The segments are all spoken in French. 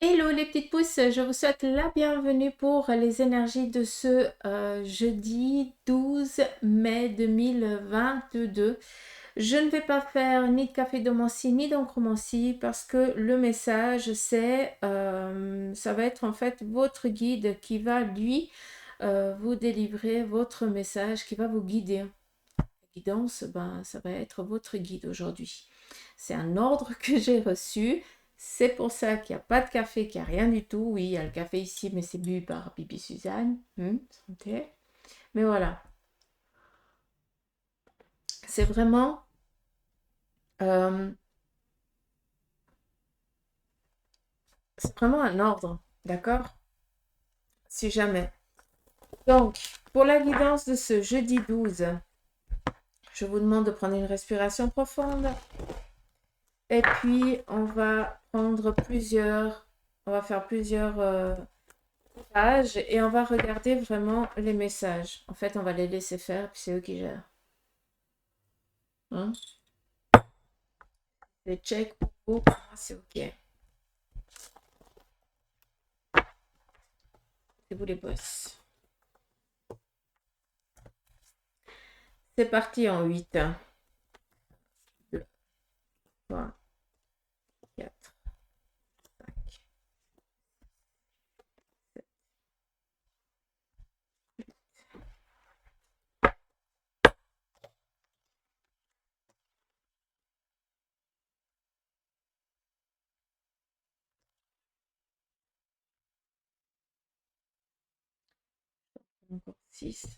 Hello les petites pousses, je vous souhaite la bienvenue pour les énergies de ce jeudi 12 mai 2022. Je ne vais pas faire ni de café de Mancy ni d'encromancie parce que le message c'est, ça va être en fait votre guide qui va lui vous délivrer votre message, qui va vous guider. La guidance, ben, ça va être votre guide aujourd'hui. C'est un ordre que j'ai reçu. C'est pour ça qu'il n'y a pas de café, qu'il n'y a rien du tout. Oui, il y a le café ici, mais c'est bu par Bibi Suzanne. Santé. Mais voilà, c'est vraiment, euh, c'est vraiment un ordre, d'accord? Si jamais. Donc, pour la guidance de ce jeudi 12, je vous demande de prendre une respiration profonde. Et puis, on va prendre on va faire plusieurs pages et on va regarder vraiment les messages. En fait, on va les laisser faire, puis c'est eux qui gèrent. Hein? Les checks pour vous, pour moi, c'est OK. C'est vous les boss. C'est parti en 8. 2, 3, 4, 5, 7, encore 6.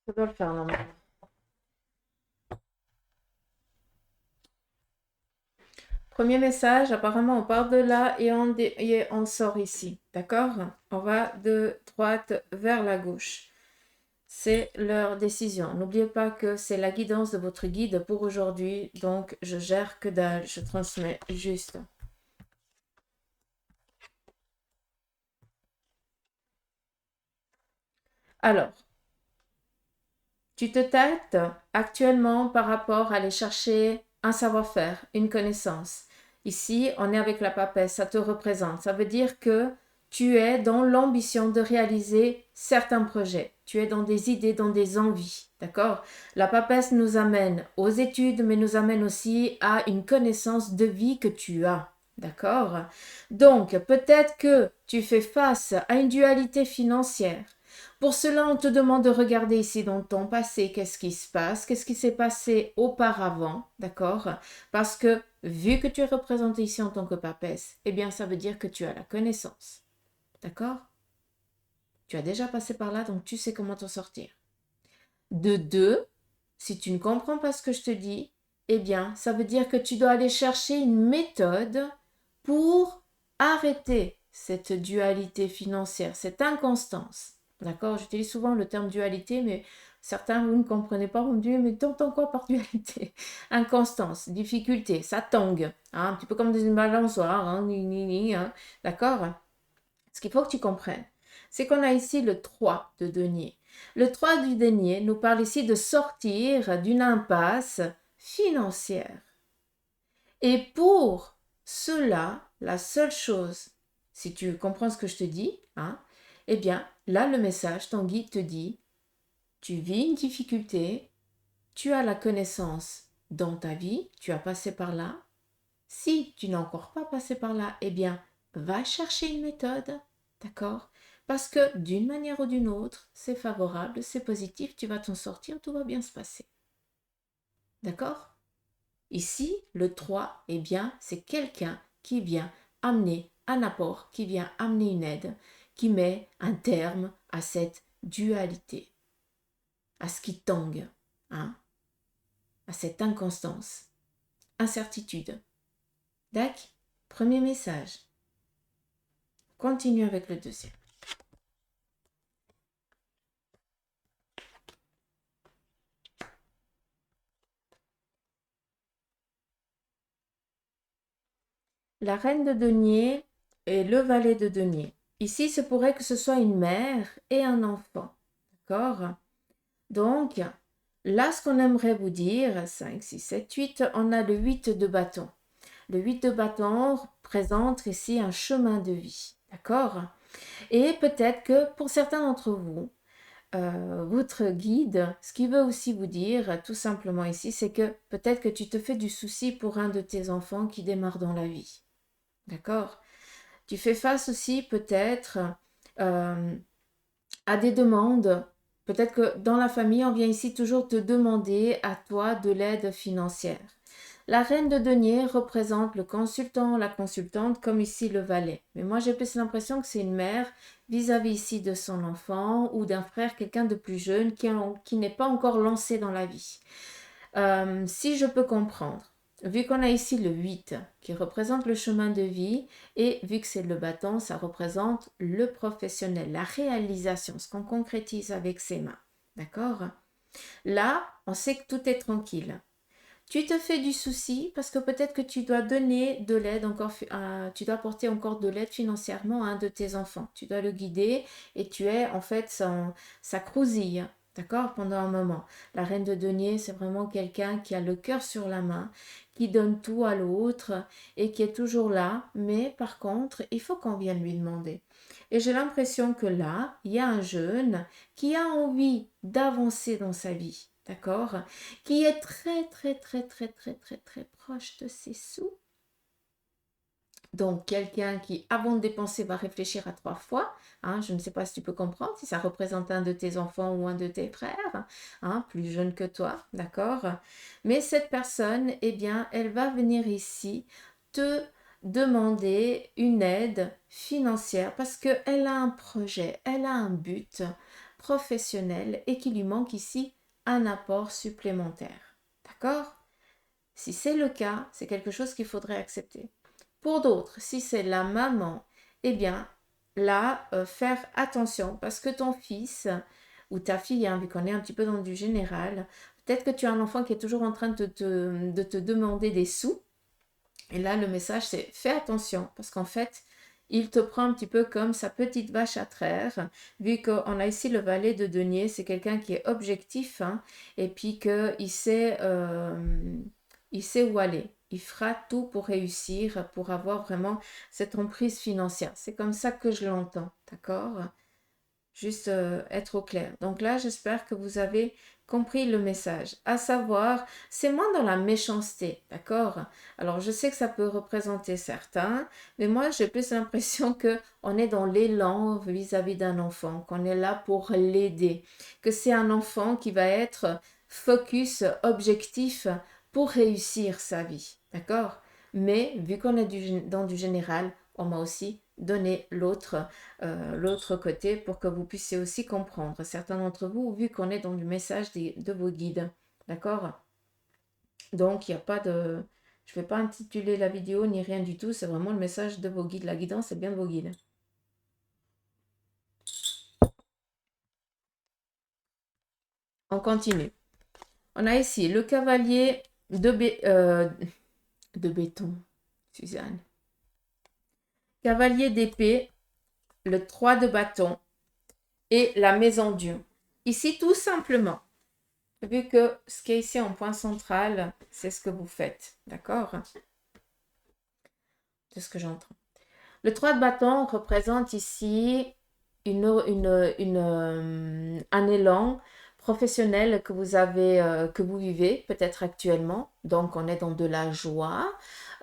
Ça doit le faire normalement. Premier message, apparemment on part de là et on sort ici. D'accord? On va de droite vers la gauche. C'est leur décision. N'oubliez pas que c'est la guidance de votre guide pour aujourd'hui. Donc, je gère que dalle. Je transmets juste. Alors, tu te tâtes actuellement par rapport à aller chercher un savoir-faire, une connaissance. Ici, on est avec la papesse, ça te représente. Ça veut dire que tu es dans l'ambition de réaliser certains projets. Tu es dans des idées, dans des envies. D'accord? La papesse nous amène aux études, mais nous amène aussi à une connaissance de vie que tu as. D'accord? Donc, peut-être que tu fais face à une dualité financière. Pour cela, on te demande de regarder ici dans ton passé, qu'est-ce qui se passe, qu'est-ce qui s'est passé auparavant, d'accord? Parce que vu que tu es représenté ici en tant que papesse, eh bien ça veut dire que tu as la connaissance, d'accord? Tu as déjà passé par là, donc tu sais comment t'en sortir. De deux, si tu ne comprends pas ce que je te dis, eh bien ça veut dire que tu dois aller chercher une méthode pour arrêter cette dualité financière, cette inconstance. D'accord? J'utilise souvent le terme dualité, mais certains, vous ne comprenez pas, vous me dites, mais t'entends quoi par dualité? Inconstance, difficulté, ça tangue, hein, un petit peu comme dans une balançoire, hein, hein, d'accord? Ce qu'il faut que tu comprennes, c'est qu'on a ici le 3 de denier. Le 3 du denier nous parle ici de sortir d'une impasse financière. Et pour cela, la seule chose, si tu comprends ce que je te dis, hein, eh bien, là, le message, ton guide te dit, tu vis une difficulté, tu as la connaissance dans ta vie, tu as passé par là. Si tu n'as encore pas passé par là, eh bien, va chercher une méthode, d'accord? Parce que d'une manière ou d'une autre, c'est favorable, c'est positif, tu vas t'en sortir, tout va bien se passer. D'accord? Ici, le 3, eh bien, c'est quelqu'un qui vient amener un apport, qui vient amener une aide, qui met un terme à cette dualité, à ce qui tangue, hein, à cette inconstance, incertitude. D'accord? Premier message. Continue avec le deuxième. la reine de denier et le valet de denier. Ici, ce pourrait que ce soit une mère et un enfant. D'accord? Donc, là, ce qu'on aimerait vous dire, 5, 6, 7, 8, on a le 8 de bâton. Le 8 de bâton présente ici un chemin de vie. D'accord? Et peut-être que pour certains d'entre vous, votre guide, ce qu'il veut aussi vous dire, tout simplement ici, c'est que peut-être que tu te fais du souci pour un de tes enfants qui démarre dans la vie. D'accord? Tu fais face aussi peut-être à des demandes. Peut-être que dans la famille, on vient ici toujours te demander à toi de l'aide financière. La reine de denier représente le consultant, la consultante, comme ici le valet. Mais moi, j'ai plus l'impression que c'est une mère vis-à-vis ici de son enfant ou d'un frère, quelqu'un de plus jeune qui n'est pas encore lancé dans la vie. Si je peux comprendre, vu qu'on a ici le 8 qui représente le chemin de vie et vu que c'est le bâton, ça représente le professionnel, la réalisation, ce qu'on concrétise avec ses mains. D'accord? Là, on sait que tout est tranquille. Tu te fais du souci parce que peut-être que tu dois donner de l'aide encore, tu dois apporter encore de l'aide financièrement à un de tes enfants. Tu dois le guider et tu es en fait sa crousille, d'accord, pendant un moment. La reine de denier, c'est vraiment quelqu'un qui a le cœur sur la main, qui donne tout à l'autre et qui est toujours là. Mais par contre, il faut qu'on vienne lui demander. Et j'ai l'impression que là, il y a un jeune qui a envie d'avancer dans sa vie. D'accord? Qui est très proche de ses sous. Donc, quelqu'un qui, avant de dépenser, va réfléchir à 3 fois. Hein, je ne sais pas si tu peux comprendre, si ça représente un de tes enfants ou un de tes frères, hein, plus jeune que toi, d'accord? Mais cette personne, eh bien, elle va venir ici te demander une aide financière parce qu'elle a un projet, elle a un but professionnel et qu'il lui manque ici un apport supplémentaire. D'accord? Si c'est le cas, c'est quelque chose qu'il faudrait accepter. Pour d'autres, si c'est la maman, eh bien, là, faire attention parce que ton fils ou ta fille, hein, vu qu'on est un petit peu dans du général, peut-être que tu as un enfant qui est toujours en train de te demander des sous. Et là, le message, c'est fais attention parce qu'en fait, il te prend un petit peu comme sa petite vache à traire, vu qu'on a ici le valet de denier, c'est quelqu'un qui est objectif, hein, et puis qu'il il sait où aller. Il fera tout pour réussir, pour avoir vraiment cette emprise financière. C'est comme ça que je l'entends, d'accord? Juste être au clair. Donc là, j'espère que vous avez compris le message. À savoir, c'est moins dans la méchanceté, d'accord? Alors, je sais que ça peut représenter certains, mais moi, j'ai plus l'impression que on est dans l'élan vis-à-vis d'un enfant, qu'on est là pour l'aider, que c'est un enfant qui va être focus, objectif pour réussir sa vie, d'accord? Mais vu qu'on est dans du général, on m'a aussi donné l'autre côté pour que vous puissiez aussi comprendre. Certains d'entre vous, vu qu'on est dans le message de vos guides, d'accord? Donc, il n'y a pas de... Je ne vais pas intituler la vidéo ni rien du tout, c'est vraiment le message de vos guides. La guidance, c'est bien de vos guides. On continue. On a ici le cavalier de béton, Suzanne. Cavalier d'épée, le 3 de bâton et la maison Dieu. Ici, tout simplement, vu que ce qui est ici en point central, c'est ce que vous faites, d'accord? C'est ce que j'entends. Le 3 de bâton représente ici un élan professionnel que vous avez, que vous vivez peut-être actuellement. Donc, on est dans de la joie,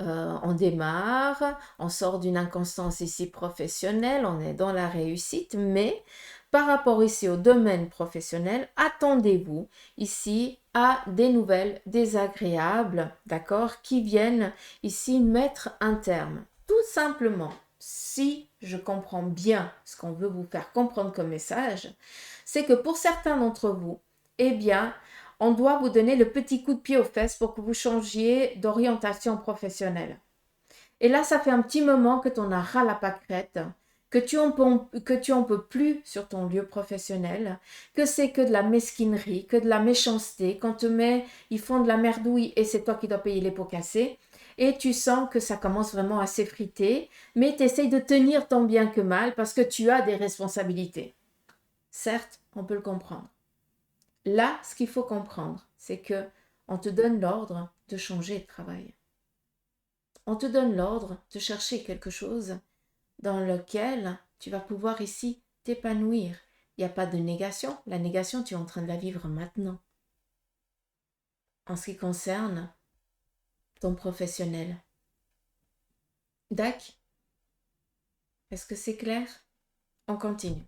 on démarre, on sort d'une inconstance ici professionnelle, on est dans la réussite, mais par rapport ici au domaine professionnel, attendez-vous ici à des nouvelles désagréables, d'accord, qui viennent ici mettre un terme. Tout simplement, si je comprends bien ce qu'on veut vous faire comprendre comme message, c'est que pour certains d'entre vous, eh bien, on doit vous donner le petit coup de pied aux fesses pour que vous changiez d'orientation professionnelle. Et là, ça fait un petit moment que tu en as ras la pâquerette, que tu en peux plus sur ton lieu professionnel, que c'est que de la mesquinerie, que de la méchanceté, qu'on te met, ils font de la merdouille et c'est toi qui dois payer les pots cassés. et tu sens que ça commence vraiment à s'effriter, mais tu essayes de tenir tant bien que mal parce que tu as des responsabilités. Certes, on peut le comprendre. Là, ce qu'il faut comprendre, c'est que on te donne l'ordre de changer de travail. On te donne l'ordre de chercher quelque chose dans lequel tu vas pouvoir ici t'épanouir. Il n'y a pas de négation. La négation, tu es en train de la vivre maintenant. En ce qui concerne ton professionnel. Dac, est-ce que c'est clair? On continue.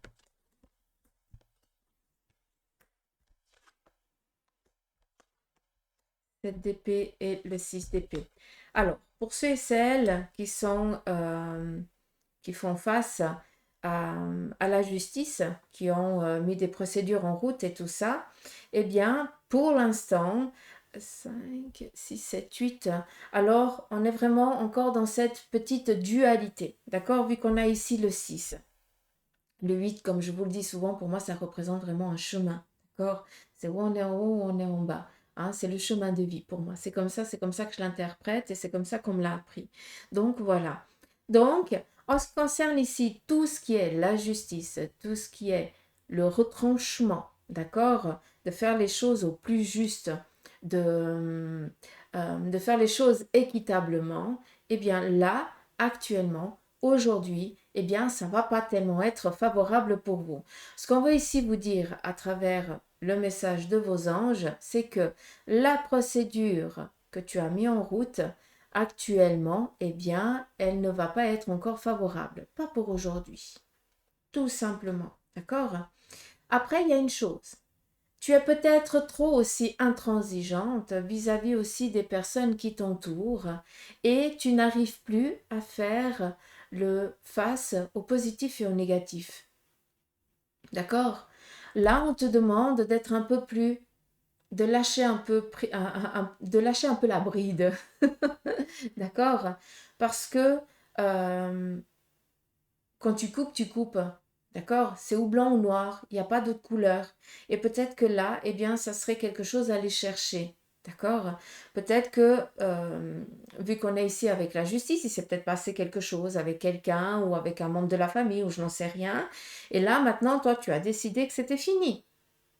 Cette d'épée et le 6 d'épée. Alors, pour ceux et celles qui font face à la justice, qui ont mis des procédures en route et tout ça, eh bien, pour l'instant, 5, 6, 7, 8, alors on est vraiment encore dans cette petite dualité, d'accord, vu qu'on a ici le 6. Le 8, comme je vous le dis souvent, pour moi, ça représente vraiment un chemin, d'accord? C'est où on est en haut, où on est en bas. Hein, c'est le chemin de vie pour moi. C'est comme ça que je l'interprète et c'est comme ça qu'on me l'a appris. Donc, voilà. Donc, en ce qui concerne ici tout ce qui est la justice, tout ce qui est le retranchement, d'accord? De faire les choses au plus juste, de faire les choses équitablement, eh bien là, actuellement, aujourd'hui, eh bien, ça ne va pas tellement être favorable pour vous. Ce qu'on veut ici vous dire à travers le message de vos anges, c'est que la procédure que tu as mis en route actuellement, eh bien, elle ne va pas être encore favorable. Pas pour aujourd'hui. Tout simplement. D'accord? Après, il y a une chose. Tu es peut-être trop aussi intransigeante vis-à-vis aussi des personnes qui t'entourent et tu n'arrives plus à faire le face au positif et au négatif. D'accord? Là, on te demande d'être un peu plus, de lâcher un peu, de lâcher un peu la bride. D'accord? Parce que euh, quand tu coupes, tu coupes. D'accord? C'est ou blanc ou noir. Il n'y a pas d'autre couleur. Et peut-être que là, eh bien, ça serait quelque chose à aller chercher. D'accord? Peut-être que, vu qu'on est ici avec la justice, il s'est peut-être passé quelque chose avec quelqu'un ou avec un membre de la famille ou je n'en sais rien. Et là, maintenant, toi, tu as décidé que c'était fini.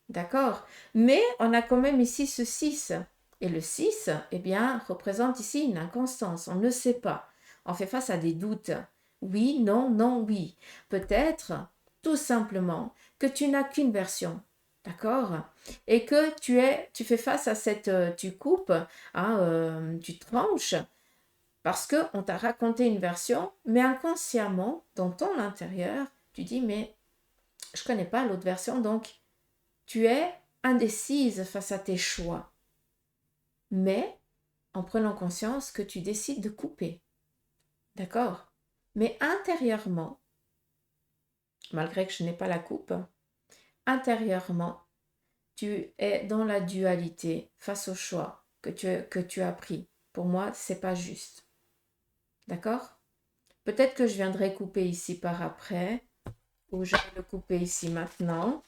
D'accord? Mais on a quand même ici ce 6. Et le 6, eh bien, représente ici une inconstance. On ne sait pas. On fait face à des doutes. Oui, non, non, oui. Peut-être, tout simplement, que tu n'as qu'une version. D'accord? Et que tu fais face à cette, tu coupes, hein, tu tranches, parce qu'on t'a raconté une version, mais inconsciemment, dans ton intérieur, tu dis, mais je ne connais pas l'autre version, donc tu es indécise face à tes choix, mais en prenant conscience que tu décides de couper. D'accord? Mais intérieurement, malgré que je n'ai pas la coupe, intérieurement, tu es dans la dualité face au choix que tu as pris. Pour moi, c'est pas juste. D'accord? Peut-être que je viendrai couper ici par après, ou je vais le couper ici maintenant.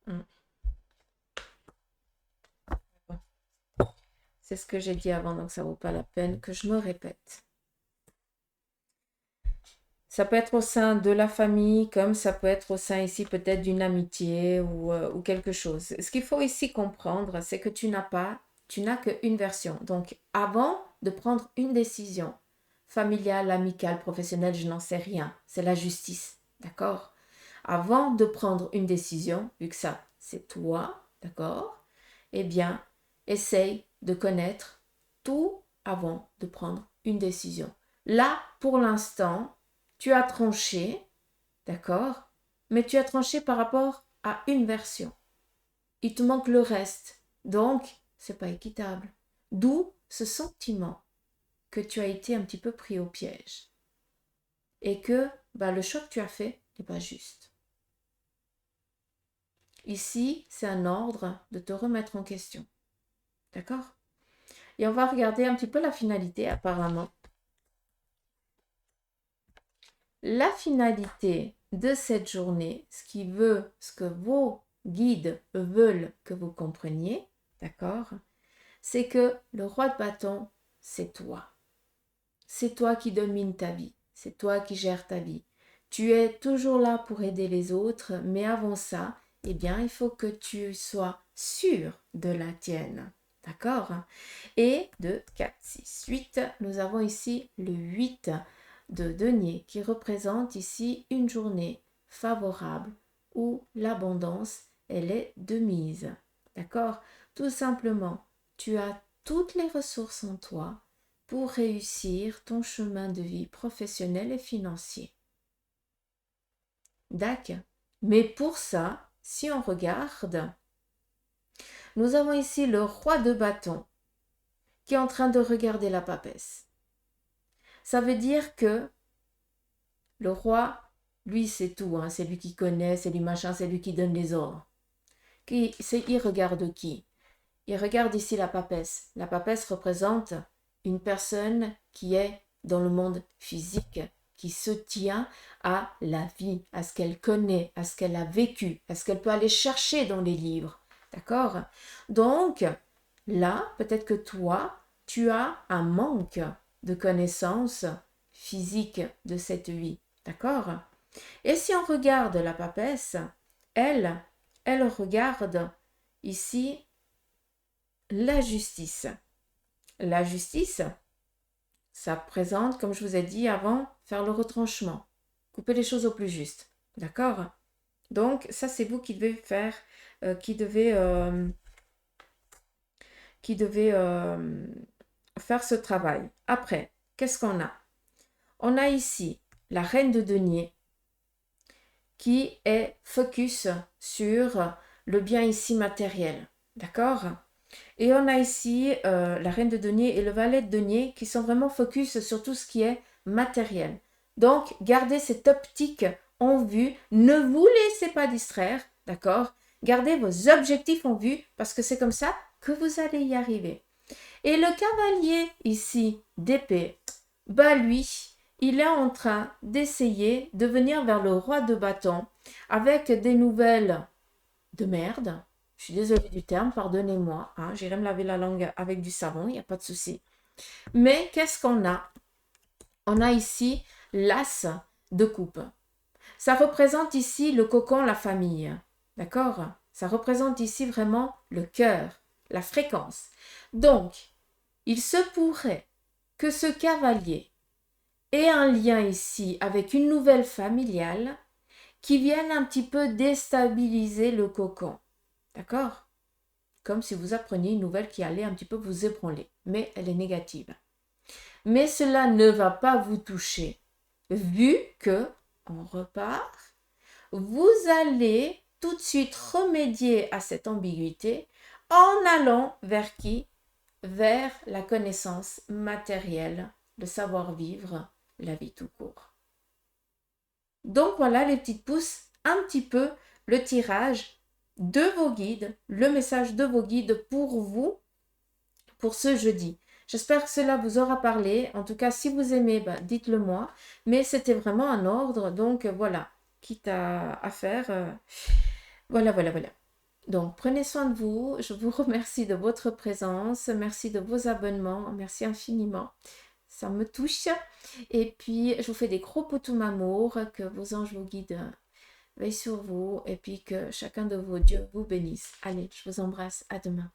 Hmm. C'est ce que j'ai dit avant, donc ça vaut pas la peine que je me répète. Ça peut être au sein de la famille, comme ça peut être au sein ici peut-être d'une amitié ou quelque chose. Ce qu'il faut ici comprendre, c'est que tu n'as qu'une version. Donc, avant de prendre une décision familiale, amicale, professionnelle, je n'en sais rien. C'est la justice, d'accord? Avant de prendre une décision, vu que ça, c'est toi, d'accord? Eh bien, essaye de connaître tout avant de prendre une décision. Là, pour l'instant, tu as tranché, d'accord? Mais tu as tranché par rapport à une version. Il te manque le reste. Donc, c'est pas équitable. D'où ce sentiment que tu as été un petit peu pris au piège. Et que le choix que tu as fait n'est pas juste. Ici, c'est un ordre de te remettre en question. D'accord? Et on va regarder un petit peu la finalité apparemment. La finalité de cette journée, ce que vos guides veulent que vous compreniez, d'accord, c'est que le roi de bâton, c'est toi. C'est toi qui domines ta vie. C'est toi qui gères ta vie. Tu es toujours là pour aider les autres, mais avant ça, eh bien, il faut que tu sois sûr de la tienne. D'accord? Et de 4, 6, 8, nous avons ici le 8 de denier qui représente ici une journée favorable où l'abondance, elle est de mise. D'accord? Tout simplement, tu as toutes les ressources en toi pour réussir ton chemin de vie professionnel et financier. D'accord? Mais pour ça, si on regarde, nous avons ici le roi de bâton qui est en train de regarder la papesse. Ça veut dire que le roi, lui, c'est tout, hein, c'est lui qui connaît, c'est lui machin, c'est lui qui donne les ordres. Il regarde qui? Il regarde ici la papesse. La papesse représente une personne qui est dans le monde physique, qui se tient à la vie, à ce qu'elle connaît, à ce qu'elle a vécu, à ce qu'elle peut aller chercher dans les livres. D'accord? Donc, là, peut-être que toi, tu as un manque de connaissances physiques de cette vie. D'accord? Et si on regarde la papesse, elle regarde ici la justice. La justice, ça présente, comme je vous ai dit avant, faire le retranchement, couper les choses au plus juste. D'accord? Donc, ça, c'est vous qui devez faire, qui devez faire ce travail. Après, qu'est-ce qu'on a? On a ici la reine de denier qui est focus sur le bien ici matériel. D'accord? Et on a ici la reine de denier et le valet de denier qui sont vraiment focus sur tout ce qui est matériel. Donc, gardez cette optique en vue. Ne vous laissez pas distraire, d'accord? Gardez vos objectifs en vue parce que c'est comme ça que vous allez y arriver. Et le cavalier ici d'épée, bah lui, il est en train d'essayer de venir vers le roi de bâton avec des nouvelles de merde. Je suis désolée du terme, pardonnez-moi. Hein, j'irai me laver la langue avec du savon, il n'y a pas de souci. Mais qu'est-ce qu'on a? On a ici l'as de coupe. Ça représente ici le cocon, la famille. D'accord? Ça représente ici vraiment le cœur, la fréquence. Donc, il se pourrait que ce cavalier ait un lien ici avec une nouvelle familiale qui vienne un petit peu déstabiliser le cocon. D'accord? Comme si vous appreniez une nouvelle qui allait un petit peu vous ébranler, mais elle est négative. Mais cela ne va pas vous toucher, vu que, on repart, vous allez tout de suite remédier à cette ambiguïté en allant vers qui? Vers la connaissance matérielle, le savoir-vivre, la vie tout court. Donc voilà les petites pousses, un petit peu le tirage de vos guides, le message de vos guides pour vous, pour ce jeudi. J'espère que cela vous aura parlé. En tout cas, si vous aimez, dites-le moi. Mais c'était vraiment un ordre, donc voilà, quitte à faire. Voilà. Donc, prenez soin de vous. Je vous remercie de votre présence. Merci de vos abonnements. Merci infiniment. Ça me touche. Et puis, je vous fais des gros potous amour. Que vos anges vous guident, veillent sur vous. Et puis, que chacun de vos dieux vous bénisse. Allez, je vous embrasse. À demain.